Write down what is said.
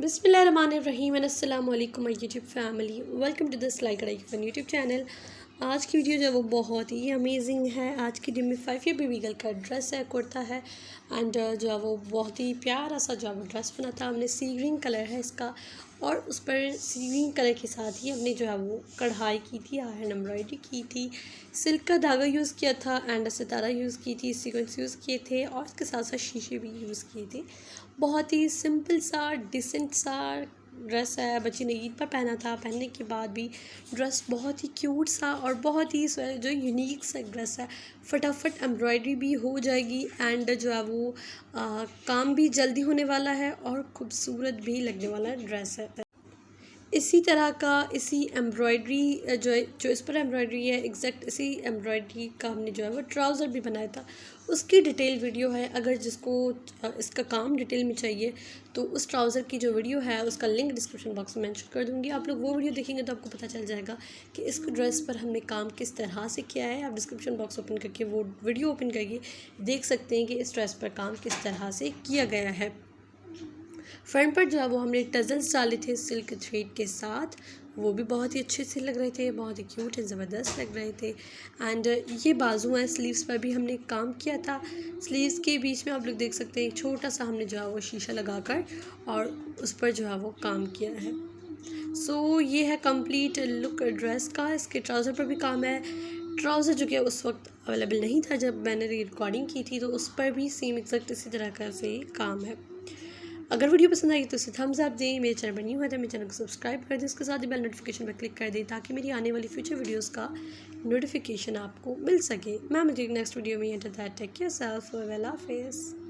बिस्मिल्लाहिर्रहमानिर्रहीम एंड अस्सलाम वालेकुम my YouTube family, welcome to this like Kadhai fun YouTube channel. आज की वीडियो जो है वो बहुत ही अमेजिंग है। आज की वीडियो में 5 ईयर बेबी गर्ल का ड्रेस है, कुर्ता है एंड जो है वो बहुत ही प्यारा सा जो है वो ड्रेस बना था। हमने सी ग्रीन कलर है इसका और उस पर सी ग्रीन कलर के साथ ही हमने जो है वो कढ़ाई की थी, हैंड एम्ब्रॉयडरी की थी, सिल्क का धागा यूज़ किया था एंड सितारा यूज़ की थी, सीक्वेंस यूज़ किए थे और इसके साथ साथ शीशे भी यूज़ किए थे। बहुत ही सिंपल सा डिसेंट सा ड्रेस है। बच्ची ने ईद पर पहना था, पहनने के बाद भी ड्रेस बहुत ही क्यूट सा और बहुत ही जो यूनिक सा ड्रेस है। फटाफट एम्ब्रॉयडरी भी हो जाएगी एंड जो है वो काम भी जल्दी होने वाला है और खूबसूरत भी लगने वाला ड्रेस है। इसी तरह का इसी एम्ब्रॉयडरी जो इस पर एम्ब्रॉयडरी है, एग्जैक्ट इसी एम्ब्रॉयडरी का हमने जो है वो ट्राउज़र भी बनाया था। उसकी डिटेल वीडियो है, अगर जिसको इसका काम डिटेल में चाहिए तो उस ट्राउज़र की जो वीडियो है उसका लिंक डिस्क्रिप्शन बॉक्स में मेंशन कर दूँगी। आप लोग वो वीडियो देखेंगे तो आपको पता चल जाएगा कि इस ड्रेस पर हमने काम किस तरह से किया है। आप डिस्क्रिप्शन बॉक्स ओपन करके वो वीडियो ओपन करके देख सकते हैं कि इस ड्रेस पर काम किस तरह से किया गया है। फ्रंट पर जो है वो हमने टजल्स डाले थे सिल्क थ्रेड के साथ, वो भी बहुत ही अच्छे से लग रहे थे, बहुत ही क्यूट एंड ज़बरदस्त लग रहे थे। एंड ये बाजू हैं, स्लीव्स पर भी हमने काम किया था। स्लीव्स के बीच में आप लोग देख सकते हैं एक छोटा सा हमने जो है वो शीशा लगाकर और उस पर जो है वो काम किया है। सो ये है कंप्लीट लुक ड्रेस का। इसके ट्राउज़र पर भी काम है। ट्राउज़र जो कि उस वक्त अवेलेबल नहीं था जब मैंने रिकॉर्डिंग की थी, तो उस पर भी सेम एग्जैक्ट इसी तरह का से काम है। अगर वीडियो पसंद आई तो उसे थम्स अप दें। मेरे चैनल पर न्यू है तो मेरे चैनल को सब्सक्राइब कर दें, उसके साथ ही बेल नोटिफिकेशन पर क्लिक कर दें ताकि मेरी आने वाली फ्यूचर वीडियोस का नोटिफिकेशन आपको मिल सके। मैं मुझे नेक्स्ट वीडियो में enter that take care self, अल्लाह हाफिज़।